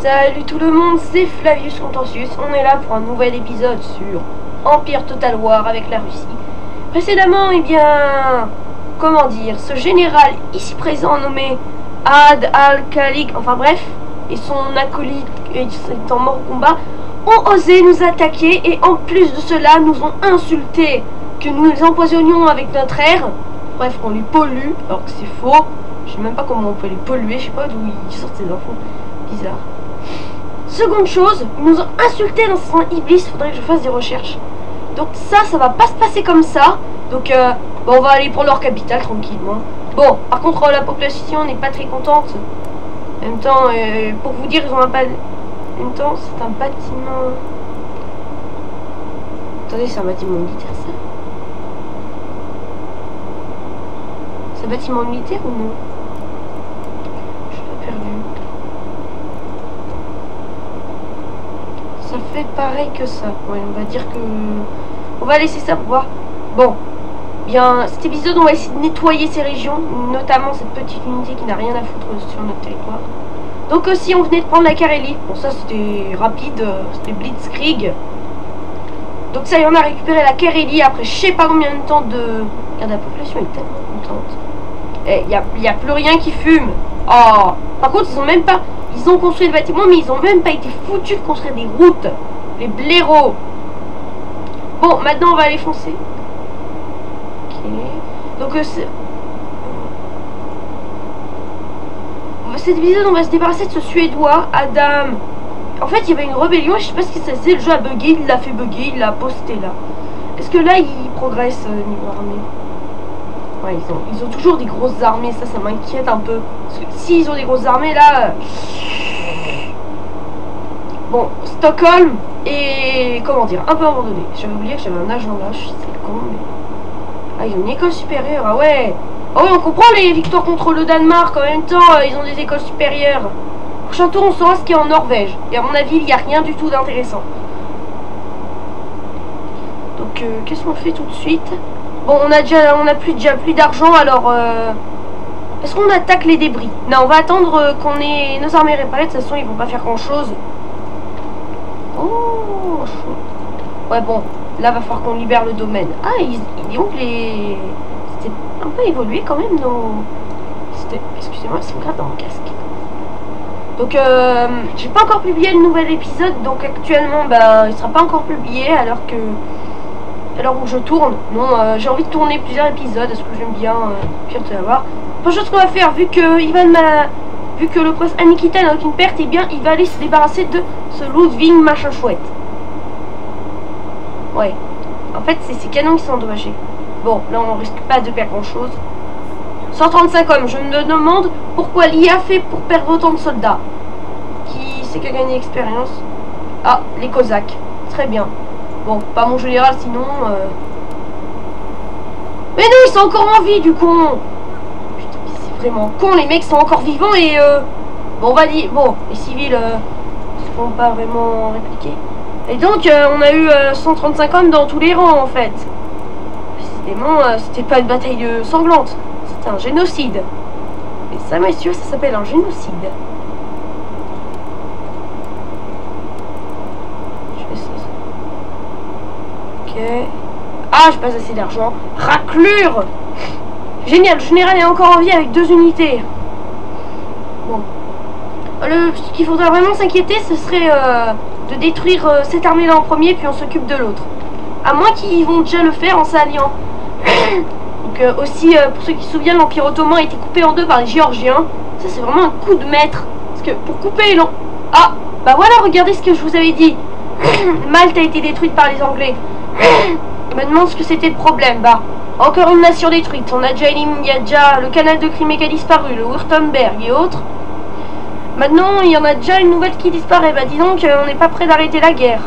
Salut tout le monde, c'est Flavius Contentious. On est là pour un nouvel épisode sur Empire Total War avec la Russie. Précédemment, eh bien, comment dire, ce général ici présent nommé Ad al-Khalik, enfin bref, et son acolyte étant mort au combat, ont osé nous attaquer et en plus de cela nous ont insulté que nous les empoisonnions avec notre air. Bref, on les pollue, alors que c'est faux. Je sais même pas comment on peut les polluer, je sais pas d'où ils sortent ces infos bizarres. Seconde chose, ils nous ont insulté dans ce sens Iblis, faudrait que je fasse des recherches. Donc ça va pas se passer comme ça. Donc bon, on va aller pour leur capitale tranquillement. Bon, par contre la population n'est pas très contente. En même temps, pour vous dire, ils ont un pas. En même temps, c'est un bâtiment. Attendez, c'est un bâtiment militaire ça. C'est un bâtiment militaire ou non? Je l'ai perdu. Ça fait pareil que ça. Ouais, on va dire que... On va laisser ça pour voir. Bon. Bien, cet épisode, on va essayer de nettoyer ces régions. Notamment cette petite unité qui n'a rien à foutre sur notre territoire. Donc aussi, on venait de prendre la Carélie. Bon, ça, c'était rapide. C'était Blitzkrieg. Donc ça y est, on a récupéré la Carélie après je sais pas combien de temps de... Regarde, la population est tellement contente. Et il n'y a plus rien qui fume. Oh. Par contre, ils ont même pas... Ils ont construit le bâtiment, mais ils ont même pas été foutus de construire des routes. Les blaireaux. Bon, maintenant on va aller foncer. Ok. Donc cet épisode, on va se débarrasser de ce Suédois, Adam. En fait, il y avait une rébellion, je sais pas ce que ça faisait. Le jeu a bugué, il l'a fait bugger, il l'a posté là. Est-ce que là, il progresse niveau armée? Ouais, ils ont toujours des grosses armées, ça m'inquiète un peu. Parce que s'ils ont des grosses armées là... Bon, Stockholm est, comment dire, un peu abandonné. J'avais oublié que j'avais un agent là, c'est con, mais... Ah, ils ont une école supérieure, ah ouais. Ah ouais, on comprend les victoires contre le Danemark, en même temps, ils ont des écoles supérieures. Prochain tour, on saura ce qu'il y a en Norvège. Et à mon avis, il n'y a rien du tout d'intéressant. Donc, qu'est-ce qu'on fait tout de suite? Bon, on a déjà plus d'argent, alors... Est-ce qu'on attaque les débris? Non, on va attendre qu'on ait nos armées réparées. De toute façon, ils vont pas faire grand-chose. Oh, chaud. Ouais, bon, là, va falloir qu'on libère le domaine. Ah, disons que les... C'était un peu évolué quand même, nos... Excusez-moi, c'est grave dans mon casque. Donc, j'ai pas encore publié le nouvel épisode, donc actuellement, bah, il sera pas encore publié, alors où je tourne. Non, j'ai envie de tourner plusieurs épisodes, parce que j'aime bien Empire Total War. La chose qu'on va faire, vu que le prince Anikita n'a aucune perte, et bien il va aller se débarrasser de ce Ludwig machin chouette. Ouais. En fait, c'est ces canons qui sont endommagés. Bon, là on risque pas de perdre grand chose. 135 hommes, je me demande pourquoi l'IA fait pour perdre autant de soldats. Qui c'est qui a gagné l'expérience? Ah, les Cosaques. Très bien. Bon, pas mon général sinon... Mais non, ils sont encore en vie du con. Putain, c'est vraiment con, les mecs sont encore vivants et... Bon, on va dire... Bon, les civils ne sont pas vraiment répliqués. Et donc, on a eu 135 hommes dans tous les rangs en fait. Décidément, c'était pas une bataille sanglante. C'était un génocide. Et ça, messieurs, ça s'appelle un génocide. Ah, j'ai pas assez d'argent. Raclure. Génial, le général est encore en vie avec 2 unités. Bon. Ce qu'il faudra vraiment s'inquiéter, ce serait de détruire cette armée-là en premier, puis on s'occupe de l'autre. À moins qu'ils vont déjà le faire en s'alliant. Donc aussi, pour ceux qui se souviennent, l'Empire Ottoman a été coupé en 2 par les Géorgiens. Ça, c'est vraiment un coup de maître. Parce que pour couper l'Empire... Ah, bah voilà, regardez ce que je vous avais dit. Malte a été détruite par les Anglais. Je me demande ce que c'était le problème. Bah, encore une nation détruite. On a déjà éliminé, il y a déjà le canal de Crimée qui a disparu, le Wurtemberg et autres. Maintenant, il y en a déjà une nouvelle qui disparaît. Bah, dis donc, on n'est pas prêt d'arrêter la guerre.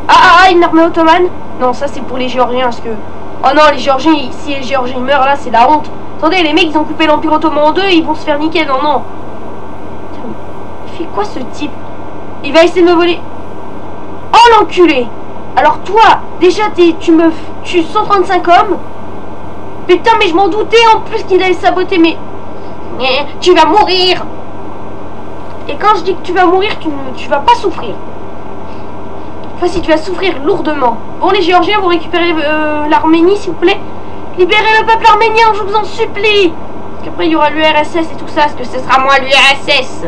Ah, une armée ottomane? Non, ça c'est pour les Géorgiens, parce que... Oh non, les Géorgiens, si les Géorgiens meurent, là, c'est la honte. Attendez, les mecs, ils ont coupé l'Empire Ottoman en 2 et ils vont se faire niquer. Non, non. Il fait quoi, ce type? Il va essayer de me voler... Oh, l'enculé! Alors toi, déjà tu tues 135 hommes. Putain, mais je m'en doutais en plus qu'il allait saboter, mais... Tu vas mourir. Et quand je dis que tu vas mourir, tu vas pas souffrir. Enfin si, tu vas souffrir lourdement. Bon, les Géorgiens, vous récupérez l'Arménie, s'il vous plaît. Libérez le peuple arménien, je vous en supplie. Parce qu'après, il y aura l'URSS et tout ça. Est-ce que ce sera moi, l'URSS?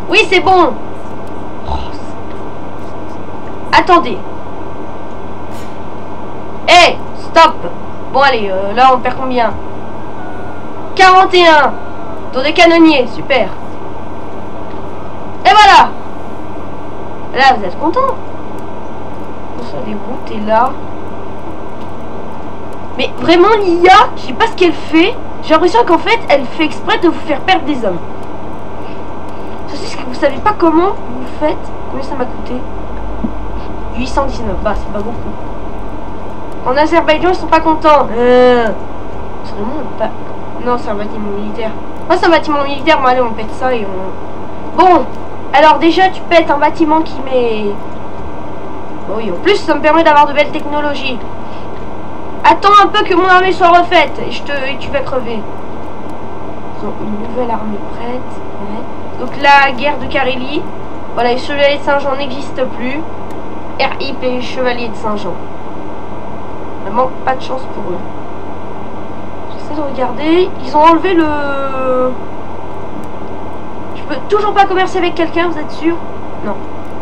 Oui, c'est bon. Oh, attendez. Hé, stop. Bon, allez, là, on perd combien? 41. Dans des canonniers, super. Et voilà. Là, vous êtes content? Ça, les routes est là. Mais vraiment, l'IA, je sais pas ce qu'elle fait. J'ai l'impression qu'en fait, elle fait exprès de vous faire perdre des hommes. Ceci, que vous savez pas comment vous faites. Combien ça m'a coûté? 819. Bah, c'est pas beaucoup. En Azerbaïdjan, ils sont pas contents. C'est vraiment pas... Non, c'est un bâtiment militaire. Ah, c'est un bâtiment militaire. Bon, allez, on pète ça et on... Bon, alors déjà, tu pètes un bâtiment qui met... Oui, en plus, ça me permet d'avoir de belles technologies. Attends un peu que mon armée soit refaite et tu vas crever. Ils ont une nouvelle armée prête. Ouais. Donc la guerre de Carélie. Voilà, les chevaliers de Saint-Jean n'existent plus. RIP les chevaliers de Saint-Jean. Vraiment pas de chance pour eux. J'essaie de regarder. Ils ont enlevé le... Je peux toujours pas commercer avec quelqu'un, vous êtes sûr? Non.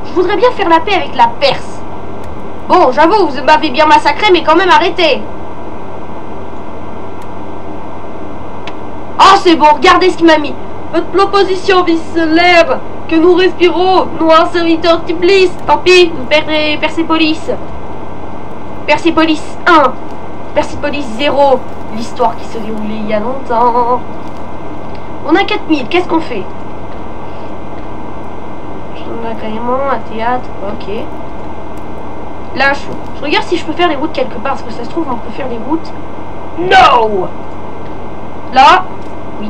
Je voudrais bien faire la paix avec la Perse. Bon, j'avoue, vous m'avez bien massacré, mais quand même arrêtez. Oh, c'est bon, regardez ce qu'il m'a mis. Votre proposition vise l'air que nous respirons, nous un serviteur Tiblis. Tant pis, vous perdrez Persépolis. Persépolis 1, Persépolis 0. L'histoire qui se déroulait il y a longtemps. On a 4000, qu'est-ce qu'on fait? Un agrément, un théâtre, ok. Là, je regarde si je peux faire des routes quelque part, parce que ça se trouve, on peut faire des routes. No. Là, oui,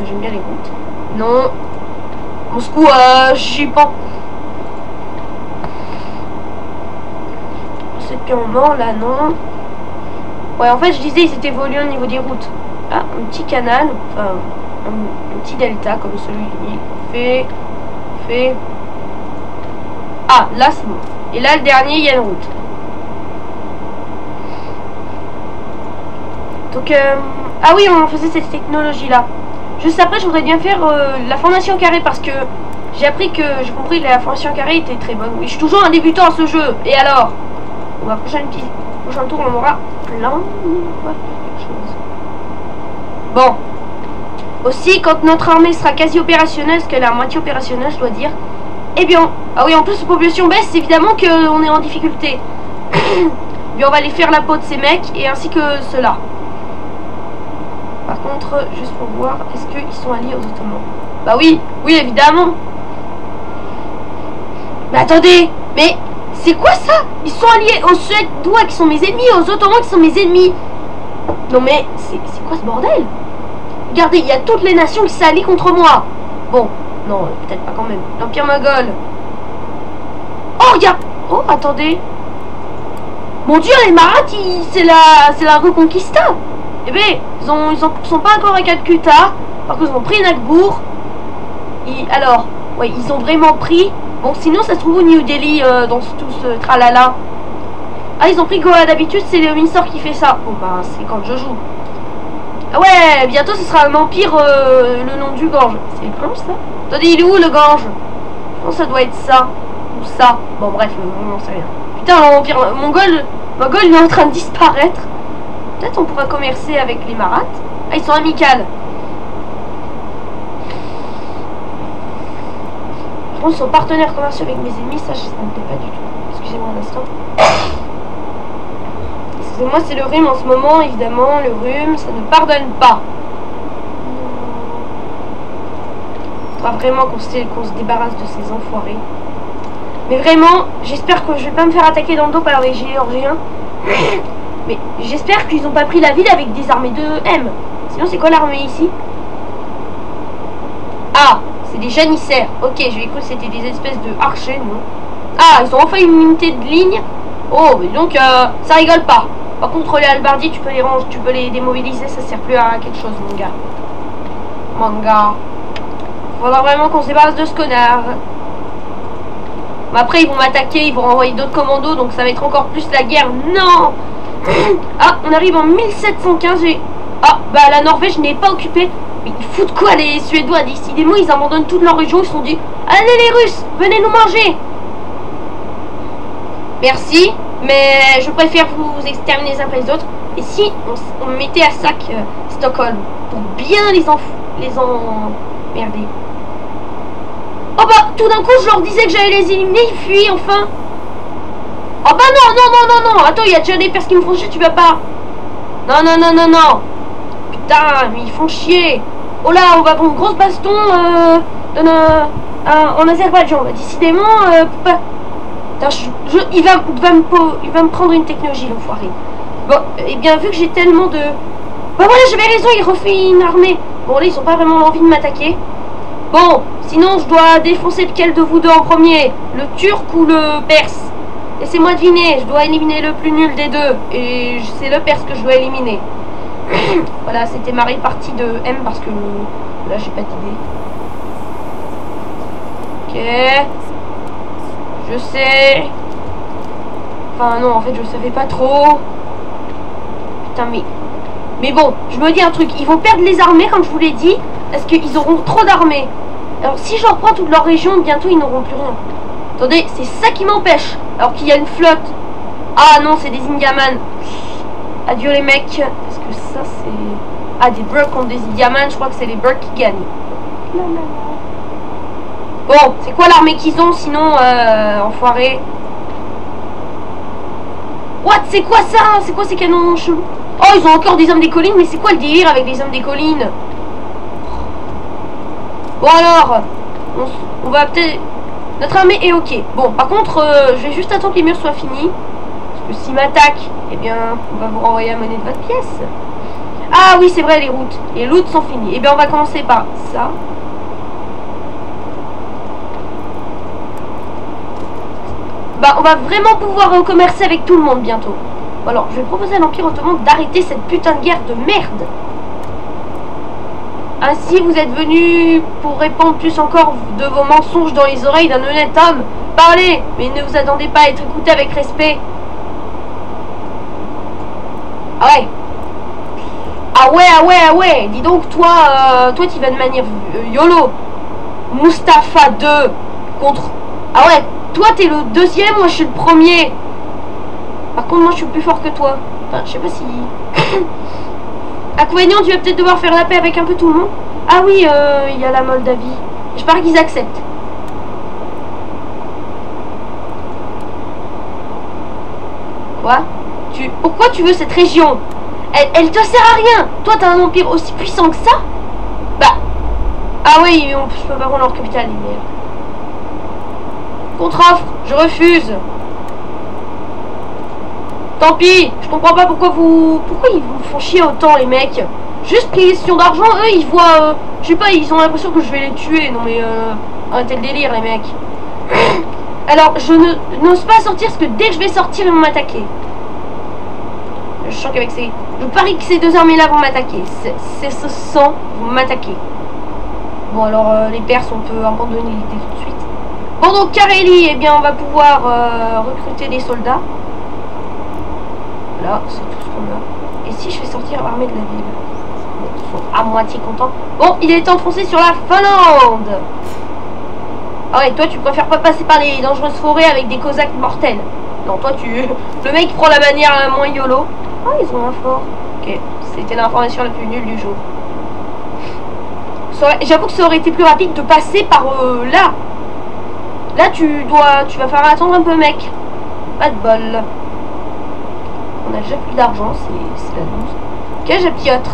j'aime bien les routes. Non. Moscou, j'y pense. C'est bien au moment, là, non. Ouais, en fait, je disais, ils s'étaient évolués au niveau des routes. Ah, un petit canal, enfin, un petit delta, comme celui-ci. Fait. Ah, là, c'est bon. Et là, le dernier, il y a une route. Donc, ah oui, on faisait cette technologie-là. Juste après, je voudrais bien faire la formation carrée parce que j'ai appris que j'ai compris que la formation carrée était très bonne. Oui, je suis toujours un débutant à ce jeu. Et alors? Bon, la prochain tour, on aura plein de choses. Bon. Aussi, quand notre armée sera quasi opérationnelle, parce qu'elle est à moitié opérationnelle, je dois dire. Eh bien, ah oui, en plus, la population baisse, évidemment qu'on est en difficulté. Bien, on va aller faire la peau de ces mecs, et ainsi que ceux-là. Par contre, juste pour voir, est-ce qu'ils sont alliés aux Ottomans? Bah oui, oui, évidemment. Mais attendez, mais c'est quoi ça? Ils sont alliés aux Suédois qui sont mes ennemis, aux Ottomans qui sont mes ennemis. Non mais, c'est quoi ce bordel? Regardez, il y a toutes les nations qui s'allient contre moi. Bon, non, peut-être pas quand même. L'Empire Moghol. Oh, regarde. Oh, attendez. Mon Dieu, les Maraths, c'est la Reconquista. Eh bien, ils sont pas encore à Calcutta. Par contre, ils ont pris Nagpur. Alors, ouais, ils ont vraiment pris. Bon, sinon, ça se trouve au New Delhi, dans tout ce tralala. Ah, ils ont pris Goa. D'habitude, c'est le Windsor qui fait ça. Bon, bah, c'est quand je joue. Ah ouais, bientôt, ce sera un empire, le nom du Gange. C'est étrange, ça. Attendez, il est où, le Gange? Je pense que ça doit être ça. Ou ça. Bon, bref, on n'en sait rien. Putain, l'empire mongol, il est en train de disparaître. Peut-être on pourra commercer avec les Maraths. Ah, ils sont amicales. Par contre, ils sont partenaires commerciaux avec mes ennemis. Ça, je ne me plaît pas du tout. Excusez-moi un instant. Excusez-moi, c'est le rhume en ce moment, évidemment. Le rhume, ça ne pardonne pas. Il faudra vraiment qu'on se débarrasse de ces enfoirés. Mais vraiment, j'espère que je vais pas me faire attaquer dans le dos par les Géorgiens. Mais j'espère qu'ils n'ont pas pris la ville avec des armées de M. Sinon, c'est quoi l'armée ici? Ah, c'est des janissaires. Ok, je vais cru que c'était des espèces de archers, non? Ah, ils ont enfin une unité de ligne. Oh, mais donc, ça rigole pas. Par contre, les hallebardiers, tu peux les démobiliser, ça sert plus à quelque chose, mon gars. Manga. Faudra vraiment qu'on se débarrasse de ce connard. Mais après, ils vont m'attaquer, ils vont renvoyer d'autres commandos, donc ça va être encore plus la guerre. Non. Ah, on arrive en 1715 et... Ah, bah la Norvège n'est pas occupée. Mais ils foutent quoi les Suédois? Décidément, ils abandonnent toute leur région, ils se sont dit allez les Russes, venez nous manger. Merci, mais je préfère vous exterminer les uns après les autres. Et si on mettait à sac Stockholm pour bien les emmerder. Oh bah, tout d'un coup, je leur disais que j'allais les éliminer, ils fuient enfin. Oh bah non, non, non, non, non. Attends, il y a déjà des perses qui me font chier, tu vas pas. Non, non, non, non, non. Putain, mais ils font chier. Oh là, on va prendre une grosse baston en Azerbaïdjan. Décidément, putain, il va me prendre une technologie, l'enfoiré. Bon, et bien, vu que j'ai tellement de... Bah voilà, j'avais raison, il refait une armée. Bon, là, ils ont pas vraiment envie de m'attaquer. Bon, sinon, je dois défoncer lequel de vous deux en premier? Le Turc ou le Perse? Laissez-moi deviner, je dois éliminer le plus nul des deux. Et c'est le Perse que je dois éliminer. Voilà, c'était ma répartie de M parce que là, j'ai pas d'idée. Ok. Je sais. Enfin, non, en fait, je savais pas trop. Putain, mais bon, je me dis un truc. Ils vont perdre les armées, comme je vous l'ai dit. Parce qu'ils auront trop d'armées. Alors, si je reprends toute leur région, bientôt, ils n'auront plus rien. Attendez, c'est ça qui m'empêche. Alors qu'il y a une flotte. Ah non, c'est des Indiamans. Adieu les mecs. Est-ce que ça, c'est... Ah, des Burks contre des Indiamans. Je crois que c'est les Burks qui gagnent. Bon, c'est quoi l'armée qu'ils ont, sinon, enfoiré? What? C'est quoi ça? C'est quoi ces canons chelous? Oh, ils ont encore des hommes des collines, mais c'est quoi le délire avec les hommes des collines? Bon alors, on va peut-être... Notre armée est ok. Bon, par contre, je vais juste attendre que les murs soient finis. Parce que s'ils m'attaquent, eh bien, on va vous renvoyer la monnaie de votre pièce. Ah oui, c'est vrai, les routes. Les routes sont finies. Eh bien, on va commencer par ça. Bah, on va vraiment pouvoir commercer avec tout le monde bientôt. Alors, je vais proposer à l'Empire ottoman d'arrêter cette putain de guerre de merde. Ainsi, vous êtes venus pour répandre plus encore de vos mensonges dans les oreilles d'un honnête homme. Parlez, mais ne vous attendez pas à être écouté avec respect. Ah ouais. Ah ouais, ah ouais, ah ouais. Dis donc, toi tu vas de manière YOLO. Mustapha 2 contre... Ah ouais, toi t'es le deuxième, moi je suis le premier. Par contre, moi je suis plus fort que toi. Enfin, je sais pas si... Inconvénient, tu vas peut-être devoir faire la paix avec un peu tout le monde. Ah oui, il y a la Moldavie. Je parie qu'ils acceptent. Quoi? Pourquoi tu veux cette région? Elle te sert à rien. Toi, t'as un empire aussi puissant que ça? Bah... Ah oui, je peux pas prendre leur capitale, mais... Contre-offre, je refuse. Tant pis, je comprends pas pourquoi ils vous font chier autant, les mecs. Juste question d'argent, eux ils voient, je sais pas, ils ont l'impression que je vais les tuer. Non mais arrêtez le délire, les mecs. Alors je n'ose pas sortir parce que dès que je vais sortir ils vont m'attaquer. Je sens qu'avec ces... Je parie que ces deux armées là vont m'attaquer. Ce sang vont m'attaquer. Bon alors les Perses on peut abandonner l'idée tout de suite. Bon donc Carélie, eh bien on va pouvoir recruter des soldats. Là, c'est tout ce qu'on a. Et si je fais sortir l'armée de la ville? Bon, ils sont à moitié contents. Bon, il est temps de foncer sur la Finlande. Ah ouais, toi tu préfères pas passer par les dangereuses forêts avec des cosaques mortels. Non, toi le mec prend la manière la moins YOLO. Ah, ils ont un fort. Ok, c'était l'information la plus nulle du jour. J'avoue que ça aurait été plus rapide de passer par là. Là, tu vas falloir attendre un peu, mec. Pas de bol. On a déjà plus d'argent, c'est la loose. Ok, j'ai Piotr.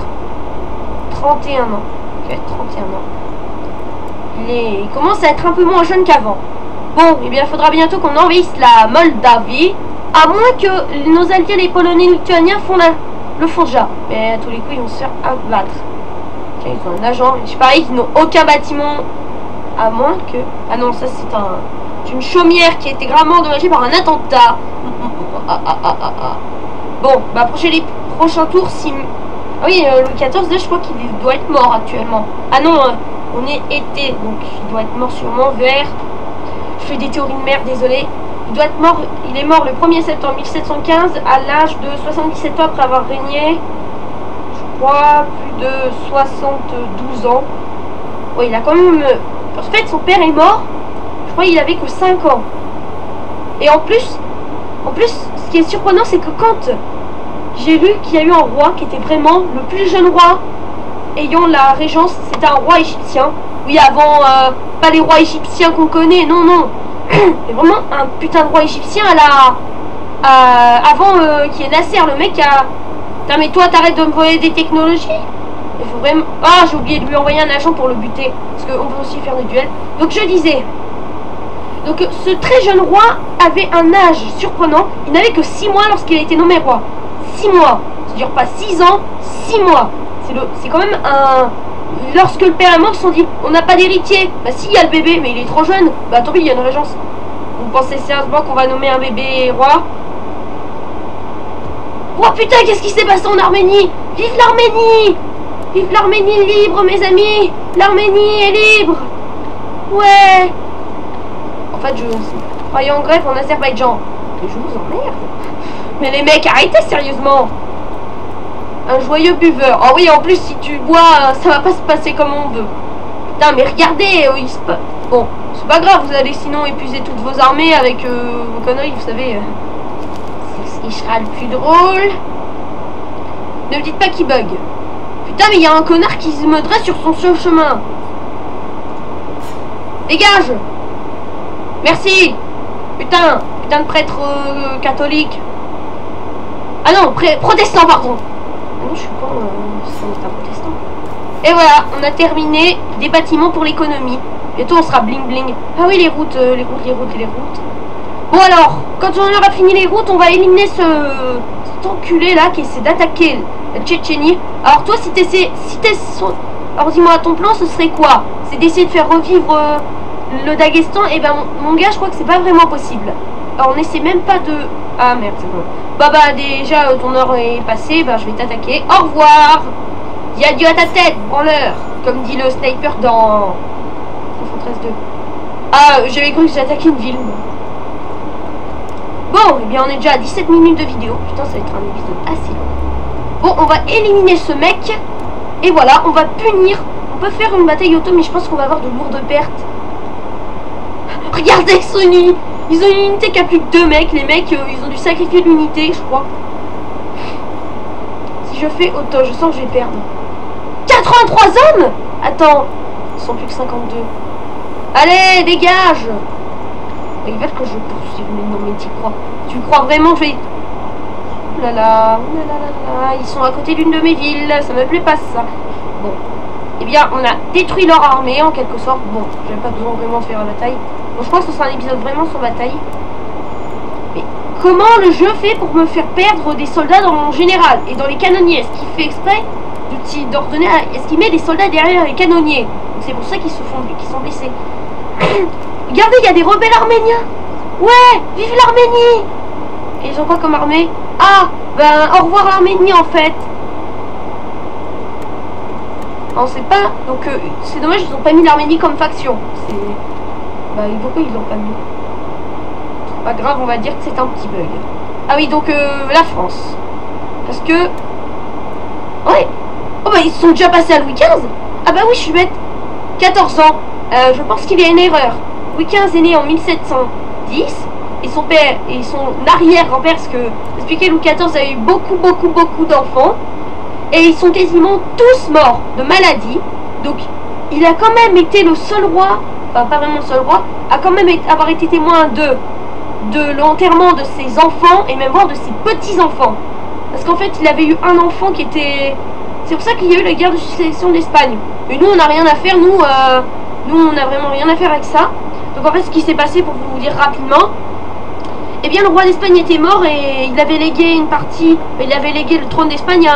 31 ans. Ok, 31 ans. Il commence à être un peu moins jeune qu'avant. Bon, eh bien, il faudra bientôt qu'on envahisse la Moldavie. À moins que nos alliés, les Polonais lituaniens, le font déjà. Mais à tous les coups, ils vont se faire abattre. Ok, ils ont un agent. Je parie qu'ils n'ont aucun bâtiment. À moins que... Ah non, ça c'est une chaumière qui a été gravement endommagée par un attentat. Bon, bah les prochains tours, si Ah oui, Louis XIV, là, je crois qu'il doit être mort actuellement. Ah non, on est été, donc il doit être mort sûrement vers... Je fais des théories de merde, désolé. Il doit être mort, il est mort le 1er septembre 1715 à l'âge de 77 ans après avoir régné, je crois, plus de 72 ans. Oui, il a quand même... En fait, son père est mort, je crois qu'il avait que 5 ans. Et en plus, ce qui est surprenant, c'est que quand j'ai lu qu'il y a eu un roi qui était vraiment le plus jeune roi ayant la régence, c'était un roi égyptien. Oui, avant, pas les rois égyptiens qu'on connaît, non, non. Mais vraiment un putain de roi égyptien à la... avant qui est Nasser, le mec a... Putain, mais toi, t'arrêtes de me voler des technologies. Il faut vraiment... Ah, j'ai oublié de lui envoyer un agent pour le buter. Parce qu'on peut aussi faire des duels. Donc, je disais... Donc, ce très jeune roi avait un âge surprenant. Il n'avait que 6 mois lorsqu'il a été nommé roi. 6 mois. C'est-à-dire pas 6 ans, 6 mois. C'est quand même un... Lorsque le père est mort, ils se sont dit, on n'a pas d'héritier. Bah si, il y a le bébé, mais il est trop jeune. Bah tant pis, il y a une régence. Vous pensez sérieusement qu'on va nommer un bébé roi? Oh putain, qu'est-ce qui s'est passé en Arménie? Vive l'Arménie! Vive l'Arménie libre, mes amis! L'Arménie est libre! Ouais! En fait, je croyais en grève en Azerbaïdjan. Mais je vous emmerde. Mais les mecs, arrêtez sérieusement! Un joyeux buveur. Oh oui, en plus, si tu bois, ça va pas se passer comme on veut. Putain, mais regardez, bon, c'est pas grave, vous allez sinon épuiser toutes vos armées avec vos conneries, vous savez. C'est ce qui sera le plus drôle. Ne me dites pas qu'il bug. Putain, mais il y a un connard qui me dresse sur son seul chemin. Dégage. Merci. Putain de prêtre catholique. Ah non, protestant, pardon. Non, je suis pas un protestant. Et voilà, on a terminé des bâtiments pour l'économie. Bientôt on sera bling bling. Ah oui, les routes. Bon alors, quand on aura fini les routes, on va éliminer cet enculé là qui essaie d'attaquer la Tchétchénie. Alors toi, alors dis-moi, ton plan ce serait quoi? C'est d'essayer de faire revivre le Daghestan? Et ben mon gars, je crois que c'est pas vraiment possible. Alors on essaie même pas de... Ah merde, c'est bon. Bah déjà ton heure est passée, bah je vais t'attaquer. Au revoir. Dis adieu à ta tête, branleur. Comme dit le sniper dans Fortress 2. Ah, j'avais cru que j'attaquais une ville. Bon, eh bien on est déjà à 17 minutes de vidéo. Putain, ça va être un épisode assez long. Bon, on va éliminer ce mec. Et voilà, on va punir. On peut faire une bataille auto, mais je pense qu'on va avoir de lourdes pertes. Regardez Sony. Ils ont une unité qui a plus que 2 mecs. Les mecs, ils ont dû sacrifier l'unité, je crois. Si je fais auto, je sens que je vais perdre. 83 hommes. Attends, ils sont plus que 52. Allez, dégage. Ils veulent que je poursuive, mais non, mais tu crois vraiment que je vais... Oh là là, ils sont à côté d'une de mes villes, ça me plaît pas ça. Bon, eh bien, on a détruit leur armée en quelque sorte. Bon, j'avais pas besoin vraiment de faire la bataille. Bon, je pense que ce sera un épisode vraiment sans bataille. Mais comment le jeu fait pour me faire perdre des soldats dans mon général et dans les canonniers? Est-ce qu'il fait exprès d'ordonner est-ce qu'il met des soldats derrière les canonniers? C'est pour ça qu'ils sont blessés. Regardez, il y a des rebelles arméniens. Ouais, vive l'Arménie. Et ils ont quoi comme armée? Ah, ben au revoir l'Arménie en fait. On sait pas, donc c'est dommage, ils ont pas mis l'Arménie comme faction. C'est... Bah pourquoi ils l'ont pas mis? C'est pas grave, on va dire que c'est un petit bug. Ah oui, donc la France. Parce que... Ouais. Oh bah ils sont déjà passés à Louis XV. Ah bah oui, je suis bête. 14 ans. Je pense qu'il y a une erreur. Louis XV est né en 1710. Et son père et son arrière-grand-père, parce que, expliquez, Louis XIV a eu beaucoup d'enfants. Et ils sont quasiment tous morts de maladie. Donc, il a quand même été le seul roi, enfin pas vraiment le seul roi, a quand même avoir été témoin de l'enterrement de ses enfants et même voire de ses petits-enfants. Parce qu'en fait, il avait eu un enfant qui était... C'est pour ça qu'il y a eu la guerre de succession d'Espagne. Et nous, on n'a rien à faire, nous, on n'a vraiment rien à faire avec ça. Donc en fait, ce qui s'est passé, pour vous dire rapidement, eh bien, le roi d'Espagne était mort et il avait légué une partie, il avait légué le trône d'Espagne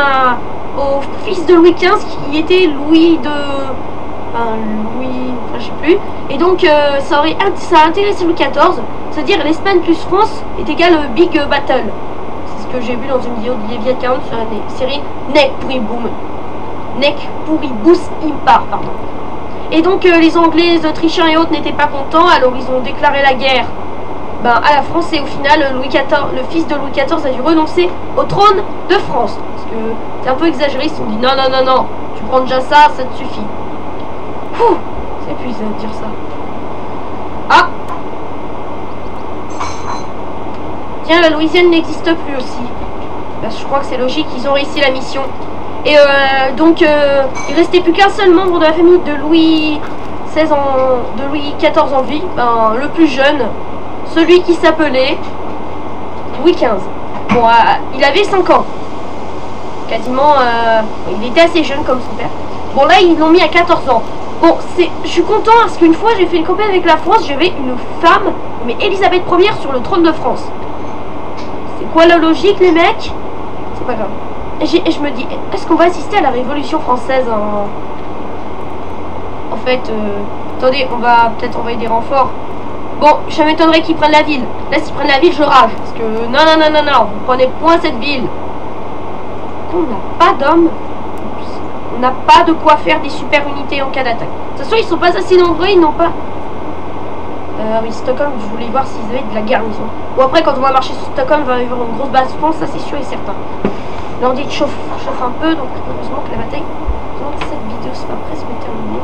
au fils de Louis XV qui était Louis de... Enfin, je sais plus. Et donc, ça a intéressé Louis XIV, c'est-à-dire l'Espagne plus France est égal Big Battle. C'est ce que j'ai vu dans une vidéo de Léviat 40 sur la série Nek Puribus Impar, pardon. Et donc les Anglais, les Autrichiens et autres n'étaient pas contents, alors ils ont déclaré la guerre à la France, et au final Louis XIV, le fils de Louis XIV a dû renoncer au trône de France. Parce que c'est un peu exagéré, ils se sont dit non, non, non, non, tu prends déjà ça, ça te suffit. C'est épuisant de dire ça. Ah, tiens, la Louisiane n'existe plus aussi. Je crois que c'est logique, ils ont réussi la mission. Et donc, il restait plus qu'un seul membre de la famille de Louis XIV en vie, le plus jeune, celui qui s'appelait Louis XV. Bon, il avait 5 ans. Quasiment, il était assez jeune comme son père. Bon, là, ils l'ont mis à 14 ans. Bon, je suis content parce qu'une fois, j'ai fait une campagne avec la France, j'avais une femme, mais Elisabeth Ier sur le trône de France. C'est quoi la logique, les mecs? C'est pas grave. Et je me dis, est-ce qu'on va assister à la Révolution française en fait, attendez, on va peut-être envoyer des renforts. Bon, ça m'étonnerait qu'ils prennent la ville. Là, s'ils prennent la ville, je rage. Parce que, non, non, non, non, non, vous prenez point cette ville. On n'a pas d'hommes. On n'a pas de quoi faire des super unités en cas d'attaque. De toute façon, ils sont pas assez nombreux, ils n'ont pas... oui, Stockholm, je voulais voir s'ils avaient de la garnison. Bon, après, quand on va marcher sur Stockholm, il va y avoir une grosse base France, ça c'est sûr et certain. L'ordi chauffe un peu, donc heureusement que la bataille... Cette vidéo sera presque terminée.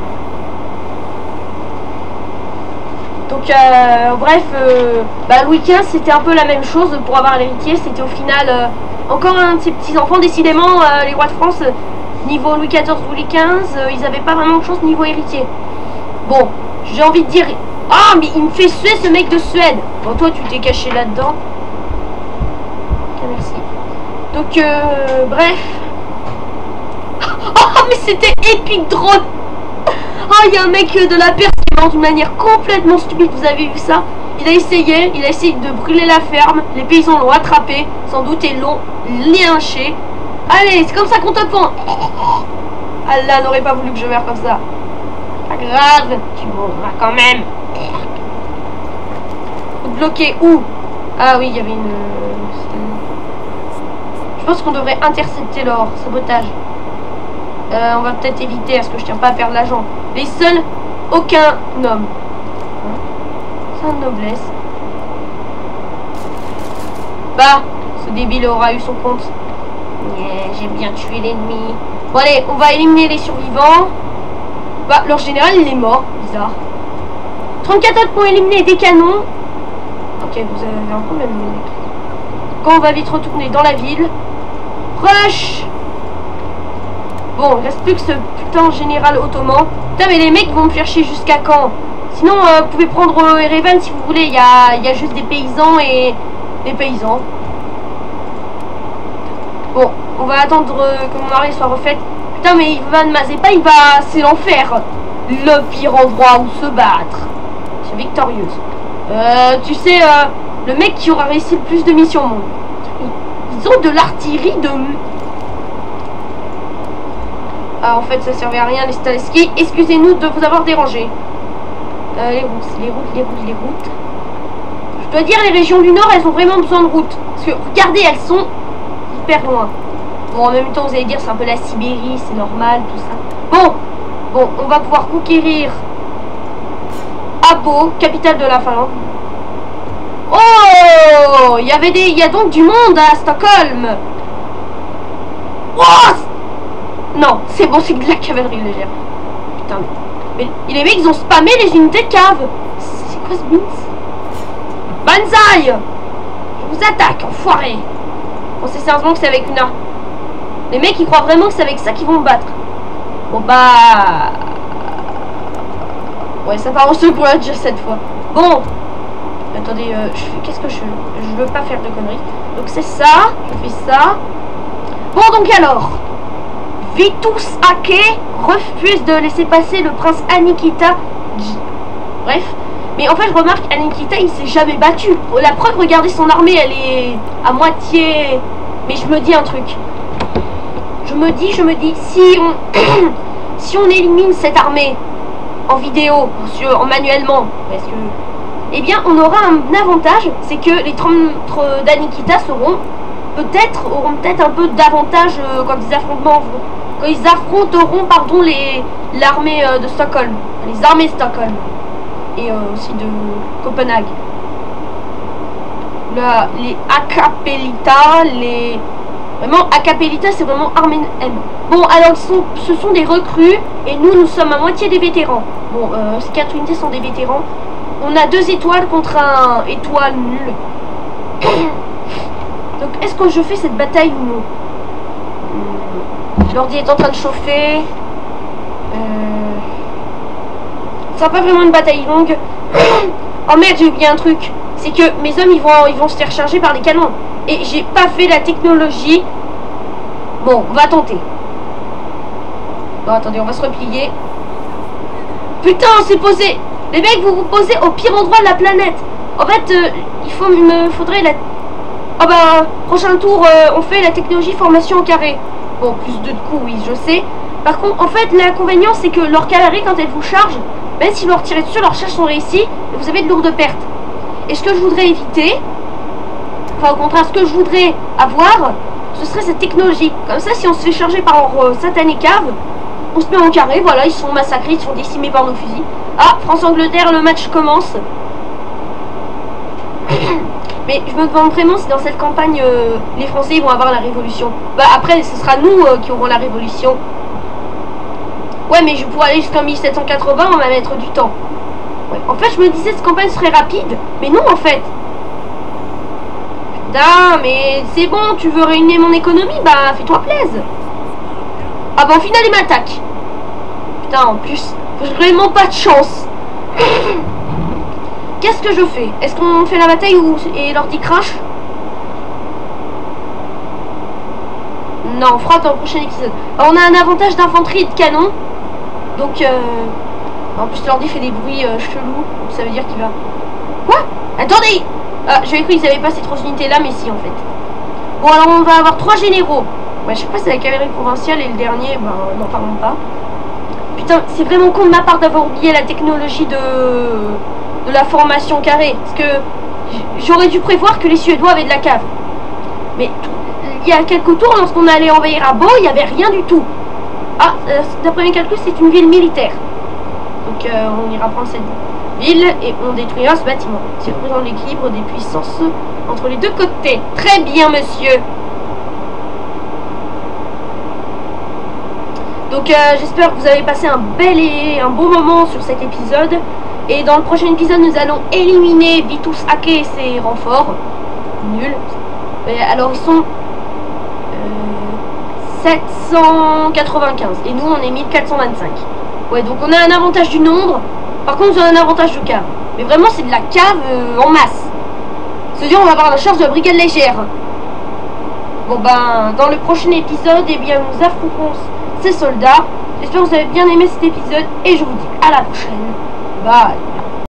Donc, bref, Louis XV, c'était un peu la même chose pour avoir l'héritier. C'était au final encore un de ses petits-enfants. Décidément, les rois de France, niveau Louis XIV, Louis XV, ils n'avaient pas vraiment de chance niveau héritier. Bon, j'ai envie de dire... Ah, mais il me fait suer ce mec de Suède. Bon, toi, tu t'es caché là-dedans. Ok, merci. Donc, bref. Oh, mais c'était épique drôle. Oh, il y a un mec de la Perse qui est mort d'une manière complètement stupide. Vous avez vu ça? Il a essayé de brûler la ferme. Les paysans l'ont attrapé, sans doute, et l'ont lynché. Allez, c'est comme ça qu'on te pend. Allah n'aurait pas voulu que je meure comme ça. Pas grave, tu mourras quand même. Bloqué où? Ah oui, il y avait une... Je pense qu'on devrait intercepter leur sabotage. On va peut-être éviter, parce que je tiens pas à perdre l'agent. Les seuls, aucun homme. Sans noblesse. Bah, ce débile aura eu son compte. Yeah, j'ai bien tué l'ennemi. Bon allez, on va éliminer les survivants. Bah, leur général il est mort, bizarre. 34 autres pour éliminer des canons. Ok, vous avez un problème, les mecs. Quand on va vite retourner dans la ville. Rush! Bon, il reste plus que ce putain de général ottoman. Putain, mais les mecs vont me faire chier jusqu'à quand? Sinon, vous pouvez prendre Erevan si vous voulez. Il y a juste des paysans et des paysans. Bon, on va attendre que mon armée soit refaite. Putain, mais Ivan Mazepa, c'est l'enfer. Le pire endroit où se battre. C'est victorieuse. Tu sais, le mec qui aura réussi le plus de missions au monde. Ils ont de l'artillerie de... Ah, en fait, ça servait à rien, les Staleski. Excusez-nous de vous avoir dérangé. Les routes. Je dois dire, les régions du Nord, elles ont vraiment besoin de routes. Parce que, regardez, elles sont hyper loin. Bon, en même temps, vous allez dire, c'est un peu la Sibérie, c'est normal, tout ça. Bon, on va pouvoir conquérir Abo, capitale de la Finlande. Oh, il y a donc du monde à Stockholm. Oh, non, c'est bon, c'est de la cavalerie légère. Putain, mais les mecs, ils ont spammé les unités de cave. C'est quoi ce beans? Banzai! Je vous attaque, enfoiré. On sait sérieusement que c'est avec une arme. Les mecs, ils croient vraiment que c'est avec ça qu'ils vont me battre. Bon, bah... Ouais, ça part en secours déjà cette fois. Bon. Attendez, qu'est-ce que je veux pas faire de conneries. Donc c'est ça, je fais ça. Bon, donc alors... Vitus Ake refuse de laisser passer le prince Anikita. Bref. Mais en fait, je remarque Anikita, il s'est jamais battu. La preuve, regardez son armée, elle est à moitié... Mais je me dis un truc. Je me dis, si on... si on élimine cette armée en vidéo, manuellement, parce que... Eh bien, on aura un avantage, c'est que les troupes d'Anikita seront peut-être auront peut-être un peu d'avantage quand ils affronteront pardon l'armée de Stockholm, les armées de Stockholm et aussi de Copenhague. Là, les Acapelita, vraiment Acapelita, c'est vraiment armée M. Bon, alors ce sont des recrues et nous sommes à moitié des vétérans. Bon, ces 4 unités sont des vétérans. On a 2 étoiles contre un étoile nulle. Donc, est-ce que je fais cette bataille ou non? L'ordi est en train de chauffer. Ce sera pas vraiment une bataille longue. Oh merde, j'ai oublié un truc. C'est que mes hommes, ils vont se faire charger par des canons. Et j'ai pas fait la technologie. Bon, on va tenter. Bon, attendez, on va se replier. Putain, on s'est posé. Les mecs, vous vous posez au pire endroit de la planète. En fait, il me faudrait la... Oh bah, prochain tour, on fait la technologie formation au carré. Bon, plus 2 de coups, oui, je sais. Par contre, en fait, l'inconvénient, c'est que leur cavalerie, quand elle vous charge, même si vous leur tirez dessus, leurs charges sont réussies, vous avez de lourdes pertes. Et ce que je voudrais éviter, enfin au contraire, ce que je voudrais avoir, ce serait cette technologie. Comme ça, si on se fait charger par leur satané cave, on se met en carré, voilà, ils sont massacrés, ils sont décimés par nos fusils. Ah, France-Angleterre, le match commence. Mais je me demande vraiment si dans cette campagne, les Français vont avoir la révolution. Bah après, ce sera nous qui aurons la révolution. Ouais, mais je pourrais aller jusqu'en 1780, on va mettre du temps. Ouais. En fait, je me disais cette campagne serait rapide, mais non en fait. Putain, mais c'est bon, tu veux ruiner mon économie, bah fais-toi plaisir. Ah bah au final il m'attaque. Putain, en plus, j'ai vraiment pas de chance. Qu'est-ce que je fais? Est-ce qu'on fait la bataille ou et l'ordi crash? Non, on fera dans le prochain épisode. Alors, on a un avantage d'infanterie et de canon. Donc, en plus l'ordi fait des bruits chelous. Donc ça veut dire qu'il va... Quoi? Attendez! Ah, j'avais cru qu'ils avaient pas ces 3 unités là, mais si en fait. Bon, alors on va avoir 3 généraux. Ouais, je sais pas si c'est la cavalerie provinciale et le dernier, ben n'en parlons pas. Putain, c'est vraiment con de ma part d'avoir oublié la technologie de la formation carrée. Parce que j'aurais dû prévoir que les Suédois avaient de la cave. Mais il y a quelques tours, lorsqu'on allait envahir à Beau, il n'y avait rien du tout. Ah, d'après mes calculs, c'est une ville militaire. Donc on ira prendre cette ville et on détruira ce bâtiment. C'est représente l'équilibre des puissances entre les 2 côtés. Très bien, monsieur. Donc j'espère que vous avez passé un bel et un bon moment sur cet épisode. Et dans le prochain épisode, nous allons éliminer Vitus Ake et ses renforts. Nul. Et alors ils sont 795 et nous on est 1425. Ouais, donc on a un avantage du nombre. Par contre, on a un avantage de cave. Mais vraiment, c'est de la cave en masse. C'est-à-dire, on va avoir la charge de la brigade légère. Bon ben, dans le prochain épisode, eh bien, nous affronterons ces soldats. J'espère que vous avez bien aimé cet épisode et je vous dis à la prochaine. Bye.